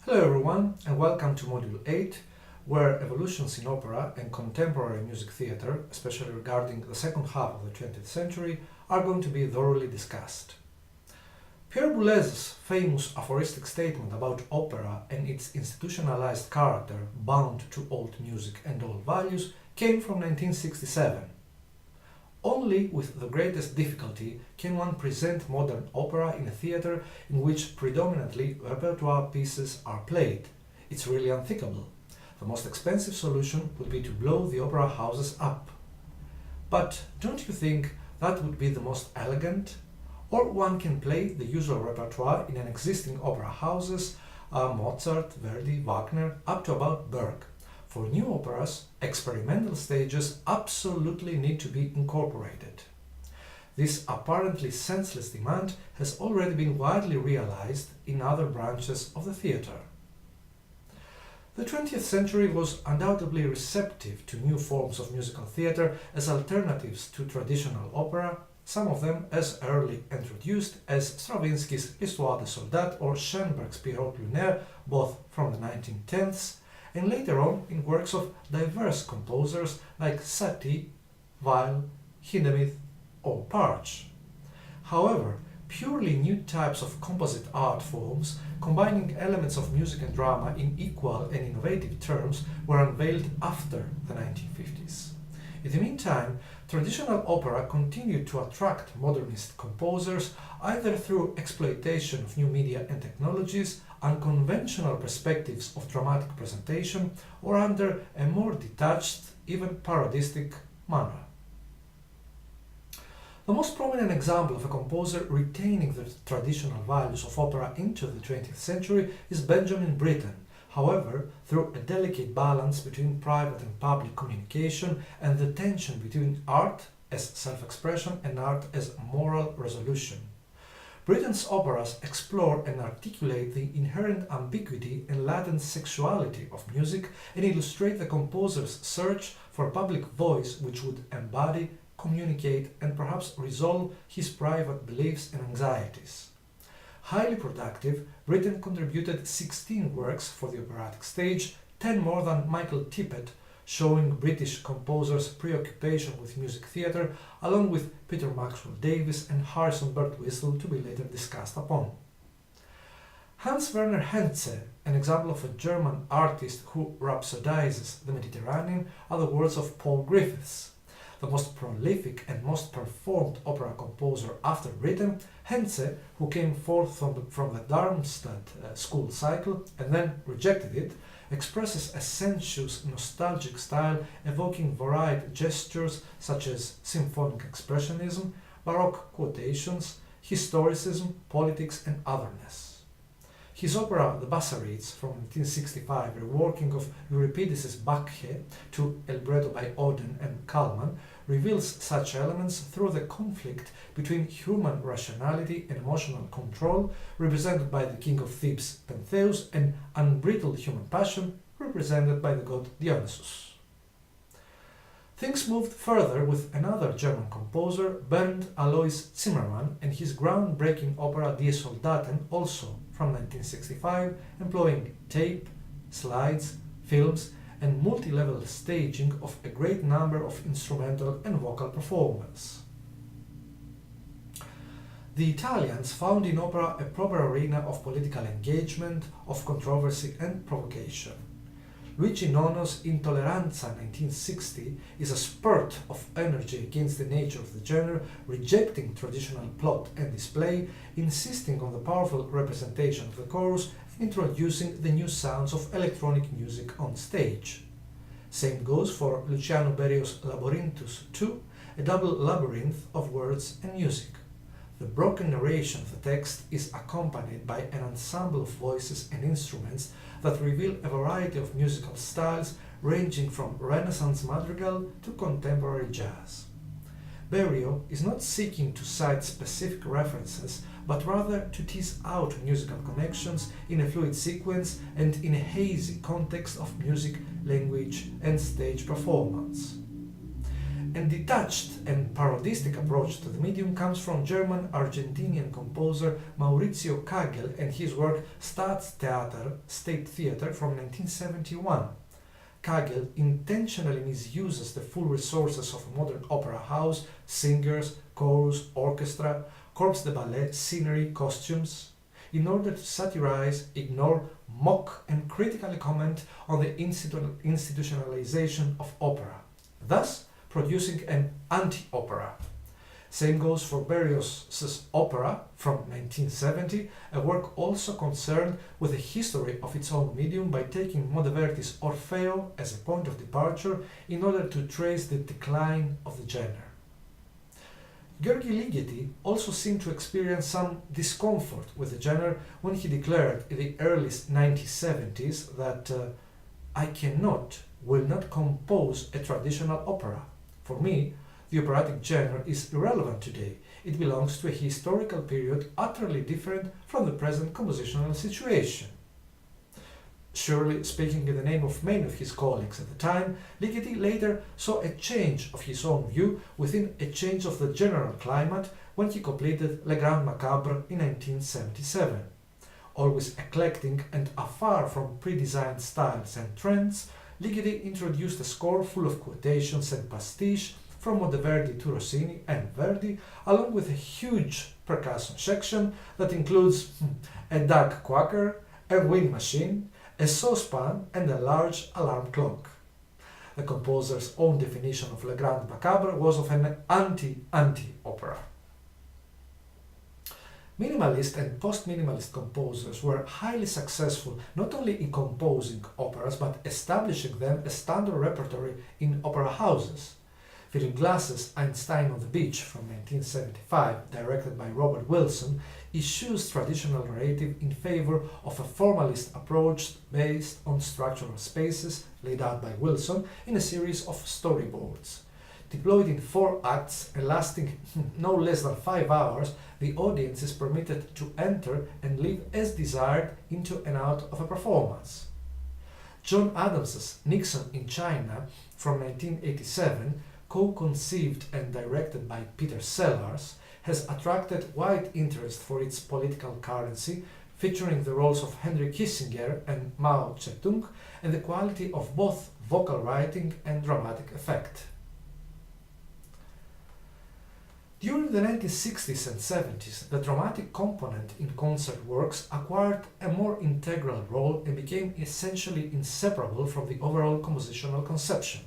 Hello everyone and welcome to Module 8, where evolutions in opera and contemporary music theatre, especially regarding the second half of the 20th century, are going to be thoroughly discussed. Pierre Boulez's famous aphoristic statement about opera and its institutionalized character bound to old music and old values came from 1967. Only with the greatest difficulty can one present modern opera in a theatre in which predominantly repertoire pieces are played. It's really unthinkable. The most expensive solution would be to blow the opera houses up. But don't you think that would be the most elegant? Or one can play the usual repertoire in an existing opera houses, Mozart, Verdi, Wagner, up to about Berg. For new operas, experimental stages absolutely need to be incorporated. This apparently senseless demand has already been widely realized in other branches of the theatre. The 20th century was undoubtedly receptive to new forms of musical theatre as alternatives to traditional opera, some of them as early introduced as Stravinsky's L'Histoire des Soldats or Schoenberg's Pierrot Lunaire, both from the 1910s, and later on in works of diverse composers like Satie, Weill, Hindemith or Parch. However, purely new types of composite art forms, combining elements of music and drama in equal and innovative terms, were unveiled after the 1950s. In the meantime, traditional opera continued to attract modernist composers either through exploitation of new media and technologies, unconventional perspectives of dramatic presentation, or under a more detached, even parodistic manner. The most prominent example of a composer retaining the traditional values of opera into the 20th century is Benjamin Britten, however, through a delicate balance between private and public communication and the tension between art as self-expression and art as moral resolution. Britten's operas explore and articulate the inherent ambiguity and latent sexuality of music and illustrate the composer's search for a public voice which would embody, communicate and perhaps resolve his private beliefs and anxieties. Highly productive, Britten contributed 16 works for the operatic stage, 10 more than Michael Tippett, showing British composers' preoccupation with music theatre, along with Peter Maxwell Davies and Harrison Birtwistle, to be later discussed upon. Hans Werner Henze, an example of a German artist who rhapsodizes the Mediterranean, are the words of Paul Griffiths. The most prolific and most performed opera composer after Britten, Henze, who came forth from the Darmstadt school cycle and then rejected it, expresses a sensuous, nostalgic style evoking varied gestures such as symphonic expressionism, baroque quotations, historicism, politics and otherness. His opera The Bassarides from 1965, reworking of Euripides' Bacche to El Libretto by Oden and Kallmann, reveals such elements through the conflict between human rationality and emotional control, represented by the king of Thebes Pentheus, and unbridled human passion, represented by the god Dionysus. Things moved further with another German composer, Bernd Alois Zimmermann, and his groundbreaking opera Die Soldaten, also from 1965, employing tape, slides, films, and multi-level staging of a great number of instrumental and vocal performers. The Italians found in opera a proper arena of political engagement, of controversy and provocation. Luigi Nono's Intolleranza 1960 is a spurt of energy against the nature of the genre, rejecting traditional plot and display, insisting on the powerful representation of the chorus and introducing the new sounds of electronic music on stage. Same goes for Luciano Berio's Labyrinthus II, a double labyrinth of words and music. The broken narration of the text is accompanied by an ensemble of voices and instruments that reveal a variety of musical styles ranging from Renaissance madrigal to contemporary jazz. Berio is not seeking to cite specific references, but rather to tease out musical connections in a fluid sequence and in a hazy context of music, language and stage performance. and detached and parodistic approach to the medium comes from German-Argentinian composer Maurizio Kagel and his work Staatstheater, State Theater from 1971. Kagel intentionally misuses the full resources of a modern opera house, singers, chorus, orchestra, corps de ballet, scenery, costumes, in order to satirize, ignore, mock and critically comment on the institutionalization of opera, thus producing an anti-opera. Same goes for Berlioz's opera from 1970, a work also concerned with the history of its own medium by taking Monteverdi's Orfeo as a point of departure in order to trace the decline of the genre. György Ligeti also seemed to experience some discomfort with the genre when he declared in the early 1970s that I will not compose a traditional opera. For me, the operatic genre is irrelevant today. It belongs to a historical period utterly different from the present compositional situation. Surely, speaking in the name of many of his colleagues at the time, Ligeti later saw a change of his own view within a change of the general climate when he completed Le Grand Macabre in 1977. Always eclectic and afar from pre-designed styles and trends, Ligeti introduced a score full of quotations and pastiche from Monteverdi to Rossini and Verdi, along with a huge percussion section that includes a duck quacker, a wind machine, a saucepan and a large alarm clock. The composer's own definition of Le Grand Macabre was of an anti-opera. Minimalist and post-minimalist composers were highly successful not only in composing operas but establishing them as standard repertory in opera houses. Philip Glass's Einstein on the Beach from 1975, directed by Robert Wilson, eschews traditional narrative in favor of a formalist approach based on structural spaces laid out by Wilson in a series of storyboards. Deployed in 4 acts and lasting no less than 5 hours, the audience is permitted to enter and leave as desired into and out of a performance. John Adams's Nixon in China from 1987, co-conceived and directed by Peter Sellars, has attracted wide interest for its political currency, featuring the roles of Henry Kissinger and Mao Zedong, and the quality of both vocal writing and dramatic effect. During the 1960s and 70s, the dramatic component in concert works acquired a more integral role and became essentially inseparable from the overall compositional conception.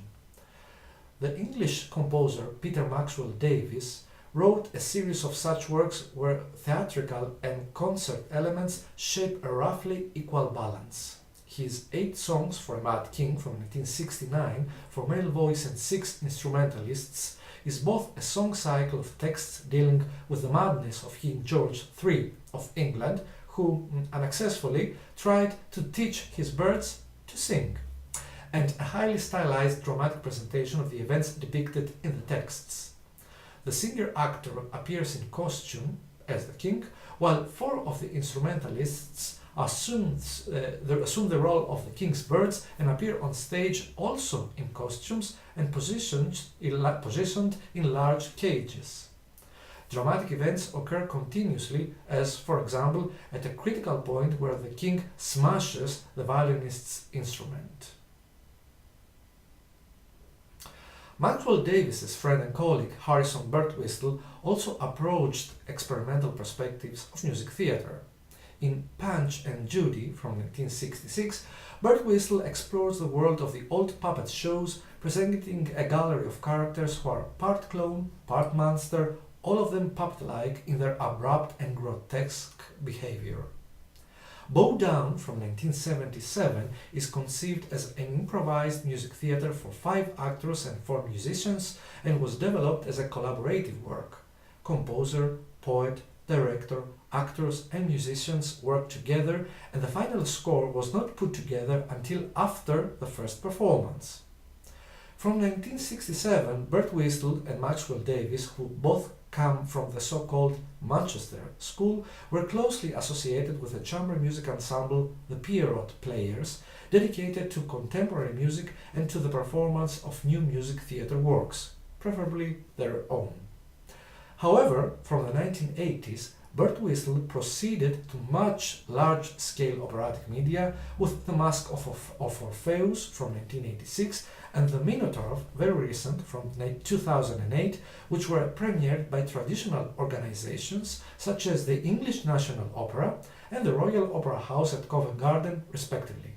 The English composer Peter Maxwell Davies wrote a series of such works where theatrical and concert elements shape a roughly equal balance. His 8 Songs for a Mad King from 1969 for male voice and 6 instrumentalists is both a song cycle of texts dealing with the madness of King George III of England, who unsuccessfully tried to teach his birds to sing, and a highly stylized dramatic presentation of the events depicted in the texts. The singer-actor appears in costume as the king, while 4 of the instrumentalists assume the role of the king's birds and appear on stage also in costumes and positioned in large cages. Dramatic events occur continuously, as, for example, at a critical point where the king smashes the violinist's instrument. Maxwell Davies's friend and colleague Harrison Birtwistle also approached experimental perspectives of music theatre. In Punch and Judy from 1966, Birtwistle explores the world of the old puppet shows, presenting a gallery of characters who are part clone, part monster, all of them puppet-like in their abrupt and grotesque behavior. Bow Down from 1977 is conceived as an improvised music theatre for 5 actors and 4 musicians and was developed as a collaborative work. Composer, poet, director, actors and musicians worked together, and the final score was not put together until after the first performance. From 1967, Birtwistle and Maxwell Davies, who both come from the so-called Manchester School, were closely associated with the chamber music ensemble the Pierrot Players, dedicated to contemporary music and to the performance of new music theatre works. preferably their own. However, from the 1980s, Birtwistle proceeded to much large-scale operatic media with The Mask of Orpheus from 1986 and The Minotaur, very recent, from 2008, which were premiered by traditional organizations such as the English National Opera and the Royal Opera House at Covent Garden, respectively.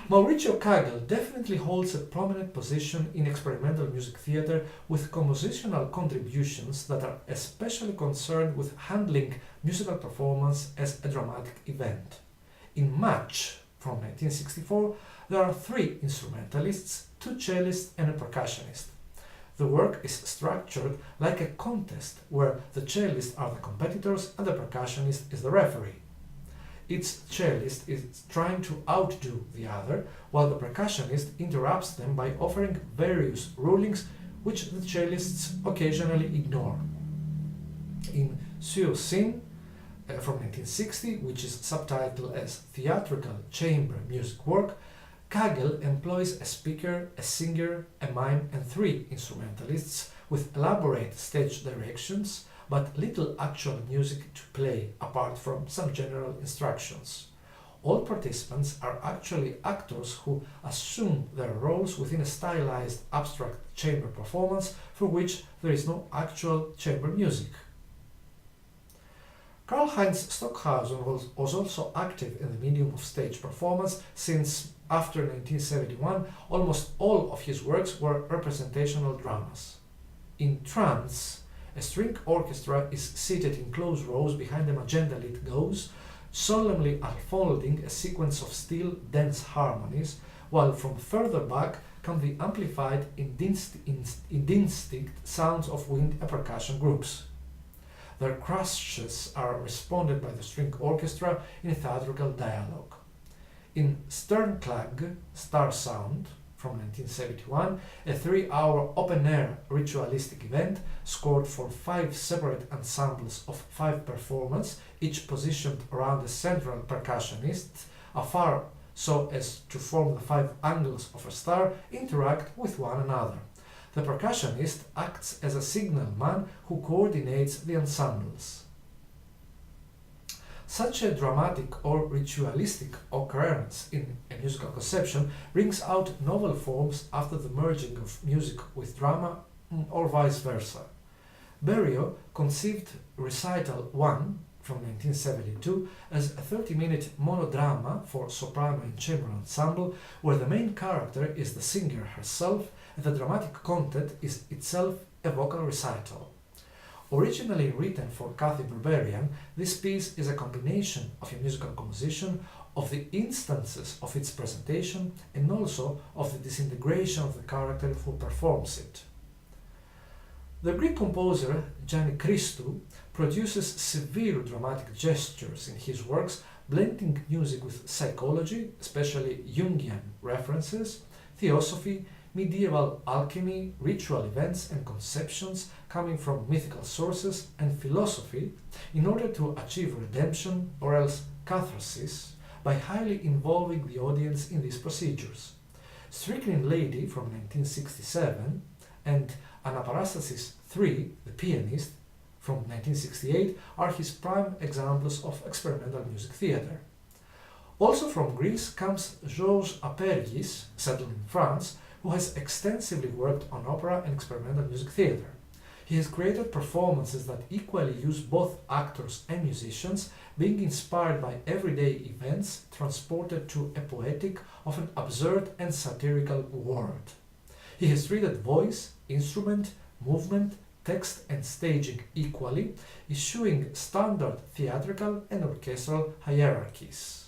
Mauricio Kagel definitely holds a prominent position in experimental music theatre with compositional contributions that are especially concerned with handling musical performance as a dramatic event. In Match, from 1964, there are 3 instrumentalists, 2 cellists and a percussionist. The work is structured like a contest where the cellists are the competitors and the percussionist is the referee. Each cellist is trying to outdo the other, while the percussionist interrupts them by offering various rulings which the cellists occasionally ignore. In Sur Scène, from 1960, which is subtitled as Theatrical Chamber Music Work, Kagel employs a speaker, a singer, a mime and 3 instrumentalists with elaborate stage directions, but little actual music to play apart from some general instructions. All participants are actually actors who assume their roles within a stylized abstract chamber performance for which there is no actual chamber music. Karlheinz Stockhausen was also active in the medium of stage performance since, after 1971, almost all of his works were representational dramas. In Trance, a string orchestra is seated in close rows behind a magenta-lit gauze, solemnly unfolding a sequence of still, dense harmonies, while from further back come the amplified, indistinct sounds of wind and percussion groups. Their crashes are responded by the string orchestra in a theatrical dialogue. In Sternklang, Star Sound, from 1971, a 3-hour open-air ritualistic event scored for 5 separate ensembles of 5 performers, each positioned around a central percussionist, afar so as to form the 5 angles of a star, interact with one another. The percussionist acts as a signalman who coordinates the ensembles. Such a dramatic or ritualistic occurrence in a musical conception brings out novel forms after the merging of music with drama, or vice versa. Berio conceived Recital 1 from 1972 as a 30-minute monodrama for soprano and chamber ensemble where the main character is the singer herself and the dramatic content is itself a vocal recital. Originally written for Kathy Berberian, this piece is a combination of a musical composition, of the instances of its presentation, and also of the disintegration of the character who performs it. The Greek composer Gianni Christou produces severe dramatic gestures in his works, blending music with psychology, especially Jungian references, theosophy, medieval alchemy, ritual events and conceptions coming from mythical sources, and philosophy in order to achieve redemption or else catharsis by highly involving the audience in these procedures. Strychnine Lady from 1967 and Anaparastasis III, The Pianist, from 1968 are his prime examples of experimental music theatre. Also from Greece comes Georges Apergis, settled in France, who has extensively worked on opera and experimental music theatre. He has created performances that equally use both actors and musicians, being inspired by everyday events transported to a poetic, often absurd and satirical world. He has treated voice, instrument, movement, text and staging equally, eschewing standard theatrical and orchestral hierarchies.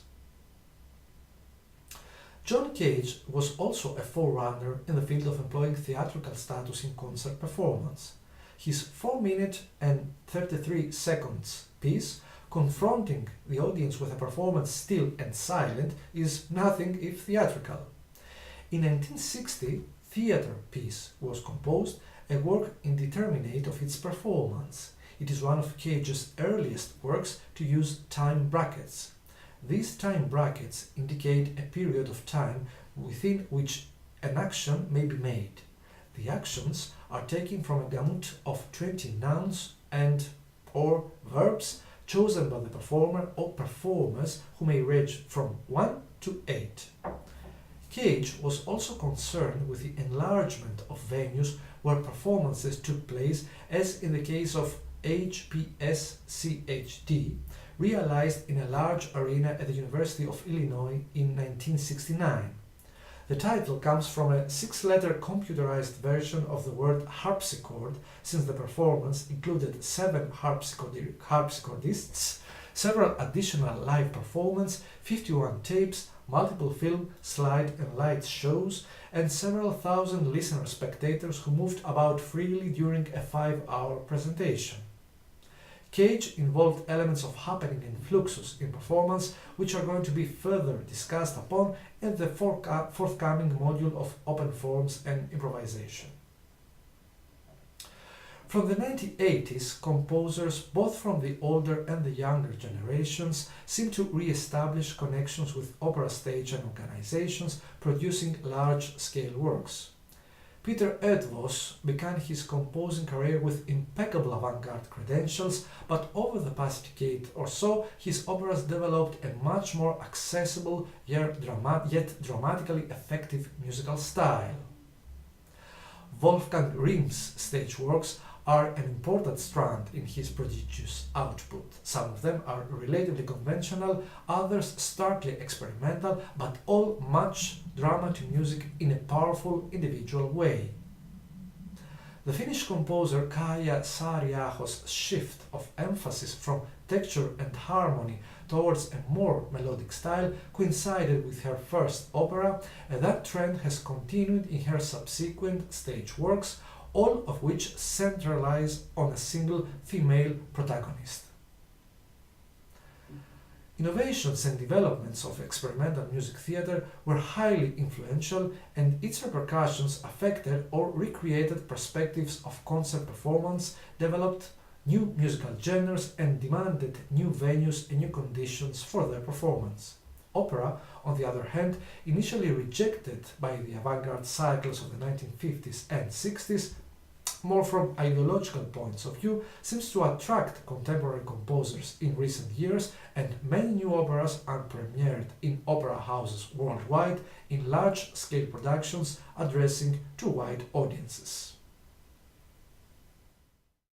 John Cage was also a forerunner in the field of employing theatrical status in concert performance. His 4-minute and 33 seconds piece, confronting the audience with a performance still and silent, is nothing if theatrical. In 1960, Theatre Piece was composed, a work indeterminate of its performance. It is one of Cage's earliest works to use time brackets. These time brackets indicate a period of time within which an action may be made. The actions are taken from a gamut of 20 nouns and or verbs chosen by the performer or performers who may range from 1 to 8. Cage was also concerned with the enlargement of venues where performances took place, as in the case of HPSCHD, realized in a large arena at the University of Illinois in 1969. The title comes from a 6-letter computerized version of the word harpsichord, since the performance included 7 harpsichordists, several additional live performances, 51 tapes, multiple film, slide and light shows, and several thousand listener spectators who moved about freely during a 5-hour presentation. Cage involved elements of happening and fluxus in performance, which are going to be further discussed upon in the forthcoming module of open forms and improvisation. From the 1980s, composers both from the older and the younger generations seem to re-establish connections with opera stage and organizations producing large-scale works. Peter Eötvös began his composing career with impeccable avant-garde credentials, but over the past decade or so, his operas developed a much more accessible yet dramatically effective musical style. Wolfgang Riem's stage works are an important strand in his prodigious output. Some of them are relatively conventional, others starkly experimental, but all match drama to music in a powerful individual way. The Finnish composer Kaija Saariaho's shift of emphasis from texture and harmony towards a more melodic style coincided with her first opera, and that trend has continued in her subsequent stage works, all of which centralize on a single female protagonist. Innovations and developments of experimental music theatre were highly influential, and its repercussions affected or recreated perspectives of concert performance, developed new musical genres, and demanded new venues and new conditions for their performance. Opera, on the other hand, initially rejected by the avant-garde cycles of the 1950s and 60s, more from ideological points of view, seems to attract contemporary composers in recent years, and many new operas are premiered in opera houses worldwide in large-scale productions addressing to wide audiences.